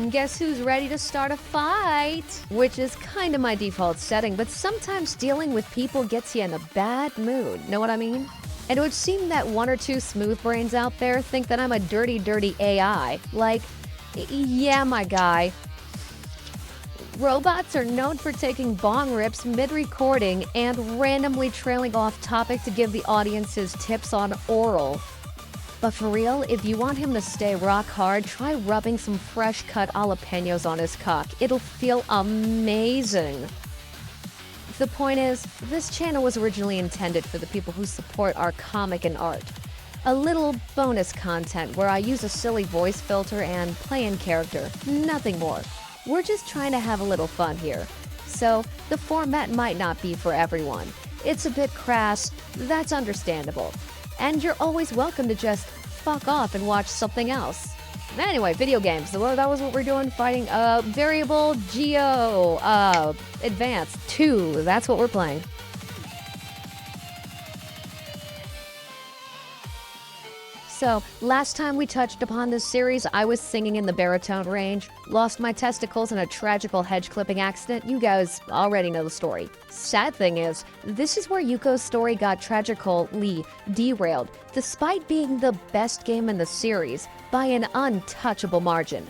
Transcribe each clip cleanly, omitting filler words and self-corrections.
Guess who's ready to start a fight? Which is kinda my default setting, but sometimes dealing with people gets you in a bad mood, know what I mean? And it would seem that one or two smooth brains out there think that I'm a dirty, dirty AI. Like, yeah, my guy. Robots are known for taking bong rips mid-recording and randomly trailing off topic to give the audiences tips on oral. But for real, if you want him to stay rock hard, try rubbing some fresh-cut jalapenos on his cock. It'll feel amazing. The point is, this channel was originally intended for the people who support our comic and art. A little bonus content where I use a silly voice filter and play in character, nothing more. We're just trying to have a little fun here. So, the format might not be for everyone. It's a bit crass, that's understandable. And you're always welcome to just fuck off and watch something else. Anyway, video games. That was what we're doing, fighting Variable Geo Advanced 2. That's what we're playing. So, last time we touched upon this series, I was singing in the baritone range, lost my testicles in a tragical hedge clipping accident. You guys already know the story. Sad thing is, this is where Yuko's story got tragically derailed, despite being the best game in the series by an untouchable margin.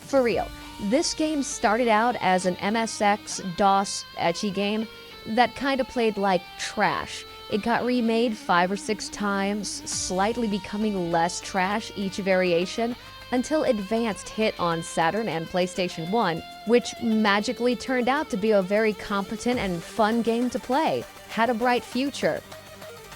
For real, this game started out as an MSX DOS ecchi game that kinda played like trash. It got remade 5 or 6 times, slightly becoming less trash each variation, until Advanced hit on Saturn and PlayStation 1, which magically turned out to be a very competent and fun game to play, had a bright future.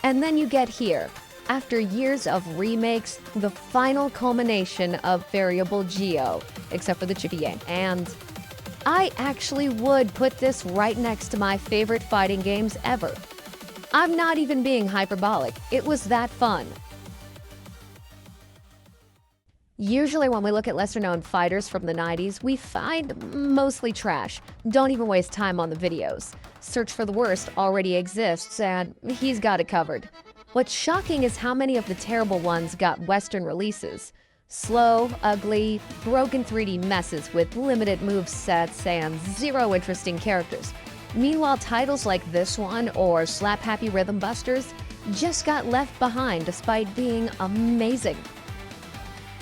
And then you get here. After years of remakes, the final culmination of Variable Geo, except for the chippy game. And I actually would put this right next to my favorite fighting games ever. I'm not even being hyperbolic. It was that fun. Usually when we look at lesser-known fighters from the 90s, we find mostly trash. Don't even waste time on the videos. Search for the worst already exists, and he's got it covered. What's shocking is how many of the terrible ones got Western releases. Slow, ugly, broken 3D messes with limited movesets and zero interesting characters. Meanwhile, titles like this one or Slap Happy Rhythm Busters just got left behind despite being amazing.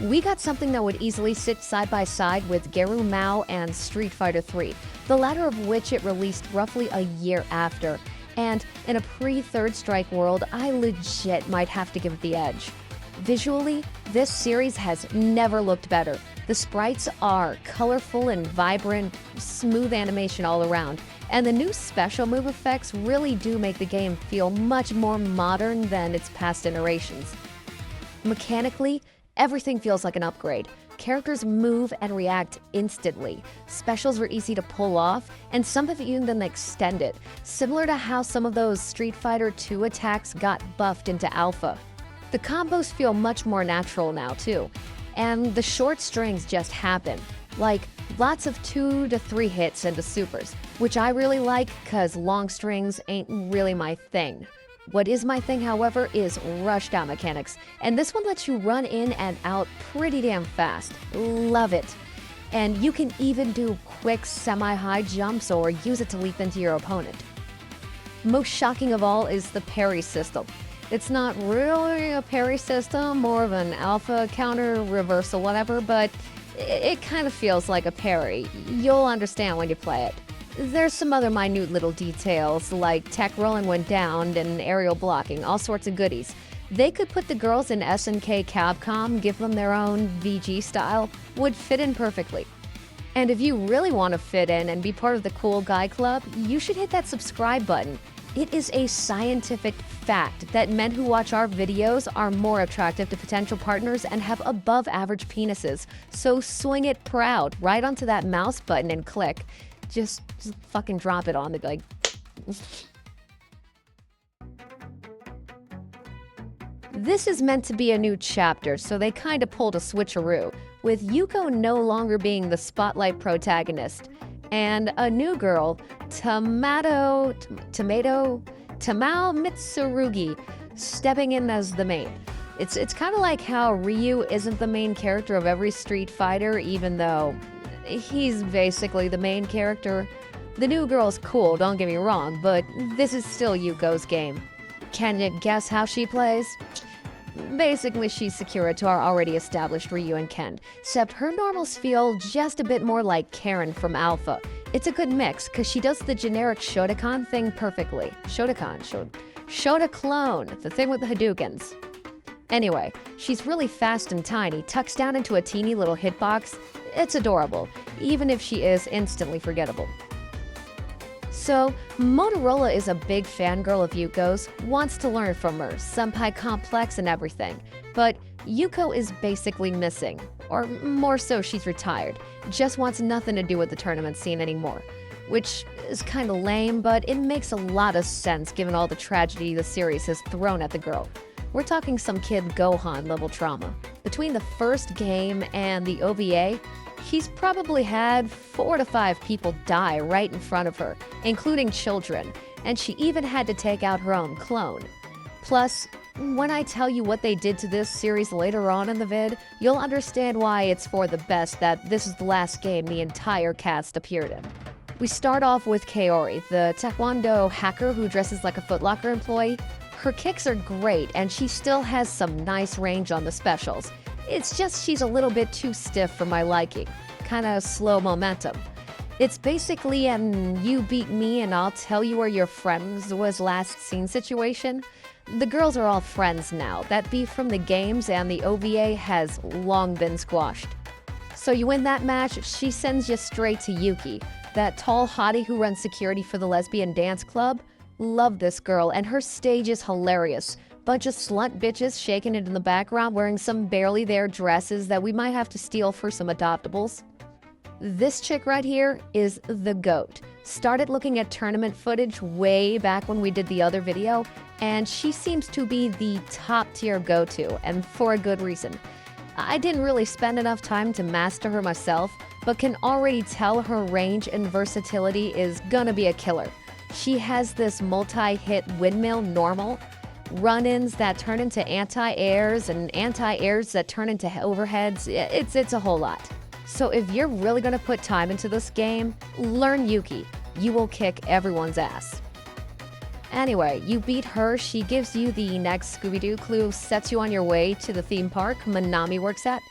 We got something that would easily sit side by side with Geru Mao and Street Fighter 3, the latter of which it released roughly a year after. And in a pre-Third Strike world, I legit might have to give it the edge. Visually, this series has never looked better. The sprites are colorful and vibrant, smooth animation all around, and the new special move effects really do make the game feel much more modern than its past iterations. Mechanically, everything feels like an upgrade. Characters move and react instantly. Specials are easy to pull off, and some have even been extended, similar to how some of those Street Fighter 2 attacks got buffed into alpha. The combos feel much more natural now, too. And the short strings just happen. Like, lots of 2 to 3 hits into supers, which I really like because long strings ain't really my thing. What is my thing, however, is rushdown mechanics, and this one lets you run in and out pretty damn fast. Love it. And you can even do quick semi-high jumps or use it to leap into your opponent. Most shocking of all is the parry system. It's not really a parry system, more of an alpha counter reversal, whatever, but it kind of feels like a parry. You'll understand when you play it. There's some other minute little details, like tech rolling when downed and aerial blocking, all sorts of goodies. They could put the girls in SNK Capcom, give them their own VG style, would fit in perfectly. And if you really want to fit in and be part of the cool guy club, you should hit that subscribe button. It is a scientific fact that men who watch our videos are more attractive to potential partners and have above average penises. So swing it proud right onto that mouse button and click. Just fucking drop it on the, like... This is meant to be a new chapter, so they kinda pulled a switcheroo, with Yuko no longer being the spotlight protagonist, and a new girl, Tamao Mitsurugi, stepping in as the main. It's kind of like how Ryu isn't the main character of every Street Fighter, even though he's basically the main character. The new girl's cool, don't get me wrong, but this is still Yuko's game. Can you guess how she plays? Basically, she's Sakura to our already established Ryu and Ken, except her normals feel just a bit more like Karen from Alpha. It's a good mix, because she does the generic Shotokan thing perfectly. Shota clone, the thing with the Hadoukens. Anyway, she's really fast and tiny, tucks down into a teeny little hitbox. It's adorable, even if she is instantly forgettable. So, Motorola is a big fangirl of Yuko's, wants to learn from her, senpai complex and everything. But Yuko is basically missing, or more so she's retired, just wants nothing to do with the tournament scene anymore. Which is kinda lame, but it makes a lot of sense given all the tragedy the series has thrown at the girl. We're talking some kid Gohan level trauma. Between the first game and the OVA, she's probably had 4 to 5 people die right in front of her, including children, and she even had to take out her own clone. Plus, when I tell you what they did to this series later on in the vid, you'll understand why it's for the best that this is the last game the entire cast appeared in. We start off with Kaori, the Taekwondo hacker who dresses like a Foot Locker employee. Her kicks are great, and she still has some nice range on the specials. It's just she's a little bit too stiff for my liking. Kinda slow momentum. It's basically an you beat me and I'll tell you where your friends was last seen situation. The girls are all friends now. That beef from the games and the OVA has long been squashed. So you win that match, she sends you straight to Yuki, that tall hottie who runs security for the lesbian dance club. Love this girl, and her stage is hilarious. Bunch of slut bitches shaking it in the background wearing some barely there dresses that we might have to steal for some adoptables. This chick right here is the GOAT. Started looking at tournament footage way back when we did the other video, and she seems to be the top tier go-to, and for a good reason. I didn't really spend enough time to master her myself, but can already tell her range and versatility is gonna be a killer. She has this multi-hit windmill normal, run-ins that turn into anti-airs and anti-airs that turn into overheads. It's a whole lot. So if you're really gonna put time into this game, learn Yuki. You will kick everyone's ass. Anyway, you beat her, she gives you the next Scooby-Doo clue, sets you on your way to the theme park Manami works at,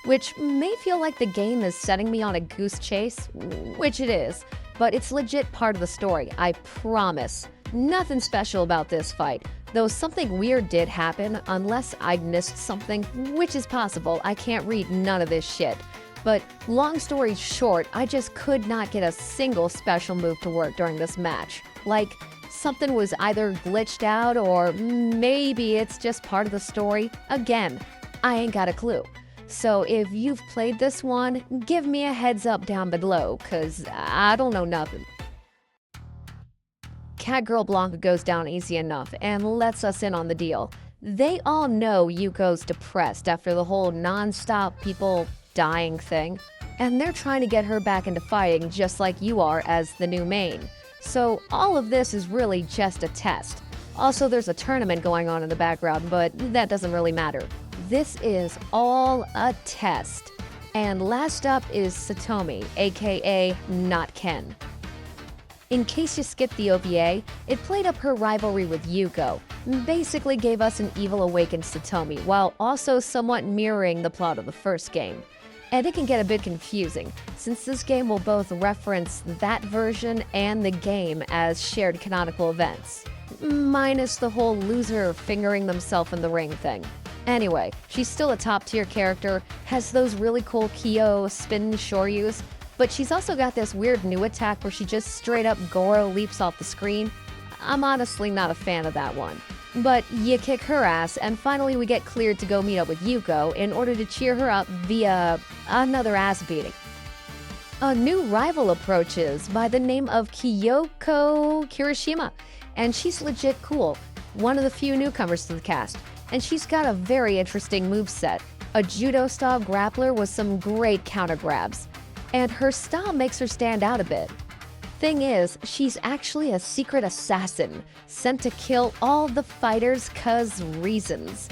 which may feel like the game is setting me on a goose chase, which it is, but it's legit part of the story, I promise. Nothing special about this fight, though something weird did happen, unless I missed something, which is possible. I can't read none of this shit. But long story short, I just could not get a single special move to work during this match. Like, something was either glitched out or maybe it's just part of the story. Again, I ain't got a clue. So if you've played this one, give me a heads up down below, cause I don't know nothing. Catgirl Blanca goes down easy enough and lets us in on the deal. They all know Yuko's depressed after the whole non-stop people dying thing, and they're trying to get her back into fighting just like you are as the new main. So all of this is really just a test. Also, there's a tournament going on in the background, but that doesn't really matter. This is all a test. And last up is Satomi, aka Not Ken. In case you skipped the OVA, it played up her rivalry with Yuko, basically gave us an evil awakened Satomi, while also somewhat mirroring the plot of the first game. And it can get a bit confusing, since this game will both reference that version and the game as shared canonical events. Minus the whole loser fingering themselves in the ring thing. Anyway, she's still a top tier character, has those really cool Kyo spin shoryus, but she's also got this weird new attack where she just straight up Goro leaps off the screen. I'm honestly not a fan of that one. But you kick her ass, and finally we get cleared to go meet up with Yuko in order to cheer her up via another ass beating. A new rival approaches by the name of Kyoko Kirishima, and she's legit cool, one of the few newcomers to the cast, and she's got a very interesting moveset, a judo-style grappler with some great counter grabs, and her style makes her stand out a bit. Thing is, she's actually a secret assassin, sent to kill all the fighters 'cause reasons.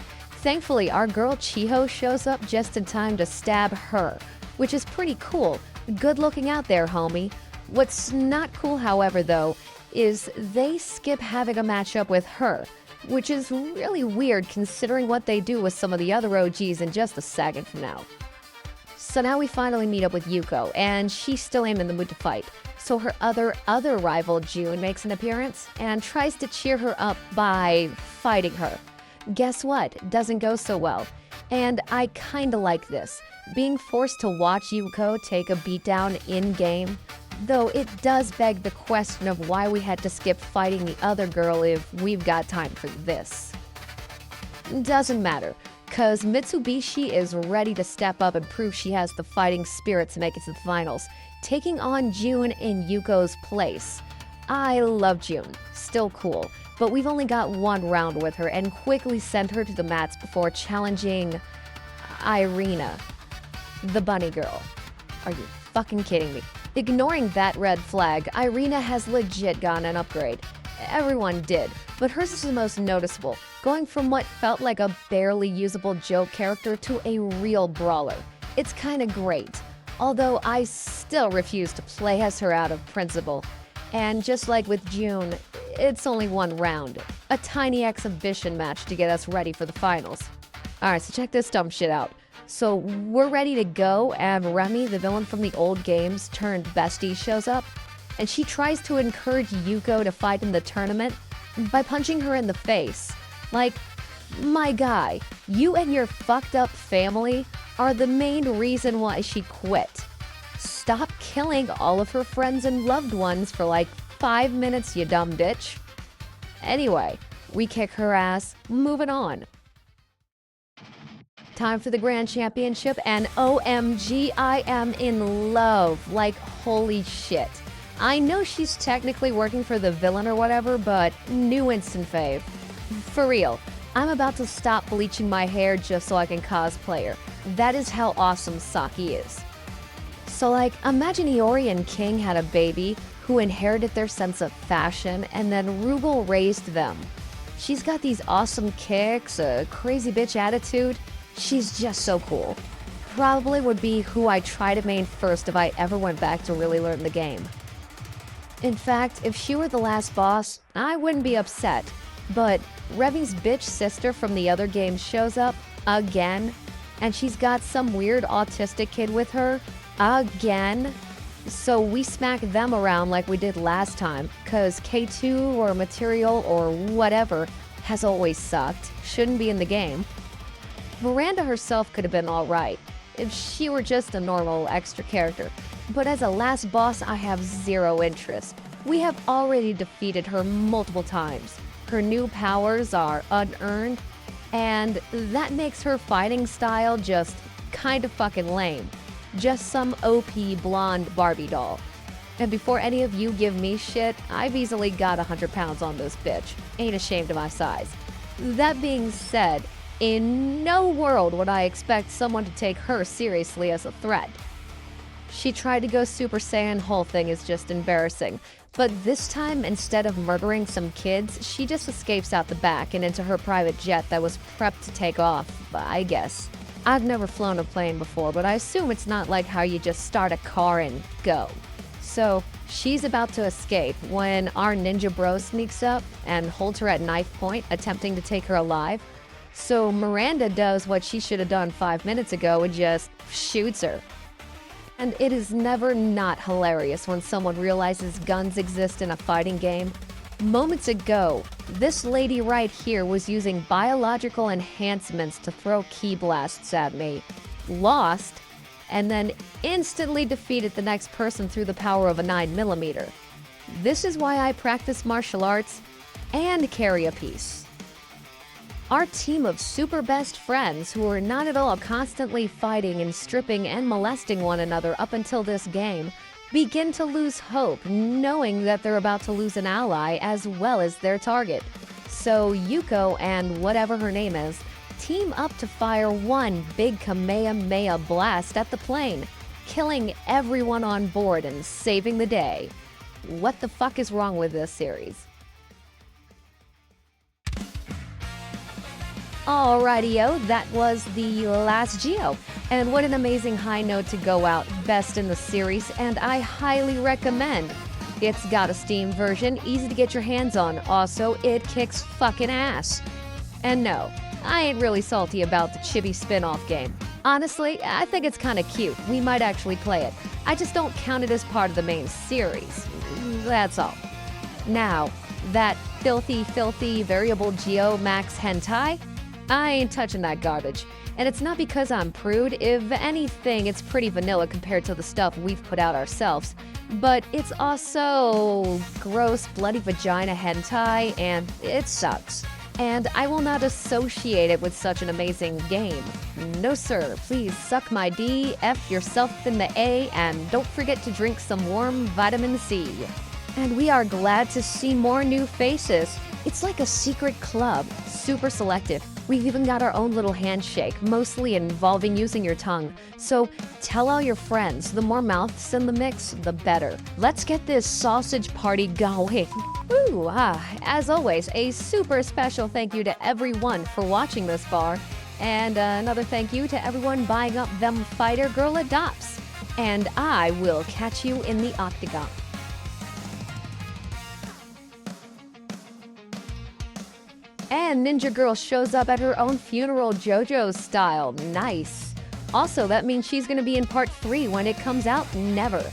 Thankfully, our girl Chiho shows up just in time to stab her, which is pretty cool. Good looking out there, homie. What's not cool, however, though, is they skip having a matchup with her, which is really weird considering what they do with some of the other OGs in just a second from now. So now we finally meet up with Yuko, and she still ain't in the mood to fight. So her other rival, June, makes an appearance and tries to cheer her up by fighting her. Guess what? Doesn't go so well. And I kinda like this. Being forced to watch Yuko take a beatdown in-game, though it does beg the question of why we had to skip fighting the other girl if we've got time for this. Doesn't matter, cause Mitsubishi is ready to step up and prove she has the fighting spirit to make it to the finals, taking on June in Yuko's place. I love June, still cool, but we've only got one round with her and quickly sent her to the mats before challenging Irina, the bunny girl. Are you fucking kidding me? Ignoring that red flag, Irina has legit gotten an upgrade. Everyone did, but hers is the most noticeable, going from what felt like a barely usable joke character to a real brawler. It's kinda great, although I still refuse to play as her out of principle. And just like with June, it's only one round, a tiny exhibition match to get us ready for the finals. Alright, so check this dumb shit out. So we're ready to go, and Remy, the villain from the old games turned bestie, shows up, and she tries to encourage Yuko to fight in the tournament by punching her in the face. Like, my guy, you and your fucked up family are the main reason why she quit. Stop killing all of her friends and loved ones for like 5 minutes, you dumb bitch. Anyway, we kick her ass, moving on. Time for the Grand Championship, and OMG, I am in love. Like, holy shit. I know she's technically working for the villain or whatever, but new instant fave. For real, I'm about to stop bleaching my hair just so I can cosplay her. That is how awesome Saki is. So like, imagine Iori and King had a baby who inherited their sense of fashion, and then Rugal raised them. She's got these awesome kicks, a crazy bitch attitude. She's just so cool. Probably would be who I'd try to main first if I ever went back to really learn the game. In fact, if she were the last boss, I wouldn't be upset. But Revy's bitch sister from the other game shows up, again, and she's got some weird autistic kid with her, again. So we smack them around like we did last time, cause K2 or Material or whatever has always sucked, shouldn't be in the game. Miranda herself could have been alright, if she were just a normal extra character, but as a last boss I have zero interest. We have already defeated her multiple times. Her new powers are unearned, and that makes her fighting style just kinda fucking lame. Just some OP blonde Barbie doll. And before any of you give me shit, I've easily got 100 pounds on this bitch. Ain't ashamed of my size. That being said, in no world would I expect someone to take her seriously as a threat. She tried to go Super Saiyan, whole thing is just embarrassing. But this time, instead of murdering some kids, she just escapes out the back and into her private jet that was prepped to take off, I guess. I've never flown a plane before, but I assume it's not like how you just start a car and go. So she's about to escape when our ninja bro sneaks up and holds her at knife point, attempting to take her alive. So Miranda does what she should have done 5 minutes ago and just shoots her. And it is never not hilarious when someone realizes guns exist in a fighting game. Moments ago, this lady right here was using biological enhancements to throw ki blasts at me, lost, and then instantly defeated the next person through the power of a 9mm. This is why I practice martial arts and carry a piece. Our team of super best friends who are not at all constantly fighting and stripping and molesting one another up until this game begin to lose hope, knowing that they're about to lose an ally as well as their target. So Yuko and whatever her name is team up to fire one big Kamehameha blast at the plane, killing everyone on board and saving the day. What the fuck is wrong with this series? Alrighty-o, that was the last Geo. And what an amazing high note to go out. Best in the series, and I highly recommend. It's got a Steam version, easy to get your hands on. Also, it kicks fucking ass. And no, I ain't really salty about the chibi spin-off game. Honestly, I think it's kinda cute. We might actually play it. I just don't count it as part of the main series. That's all. Now, that filthy variable Geo Max hentai? I ain't touching that garbage. And it's not because I'm prude. If anything, it's pretty vanilla compared to the stuff we've put out ourselves. But it's also gross, bloody vagina hentai, and it sucks. And I will not associate it with such an amazing game. No sir, please suck my D, F yourself in the A, and don't forget to drink some warm vitamin C. And we are glad to see more new faces. It's like a secret club, super selective. We've even got our own little handshake, mostly involving using your tongue. So tell all your friends, the more mouths in the mix, the better. Let's get this sausage party going. Ooh, as always, a super special thank you to everyone for watching this far. And another thank you to everyone buying up them Fighter Girl Adopts. And I will catch you in the octagon. And Ninja Girl shows up at her own funeral JoJo style. Nice. Also, that means she's gonna be in part 3 when it comes out. Never.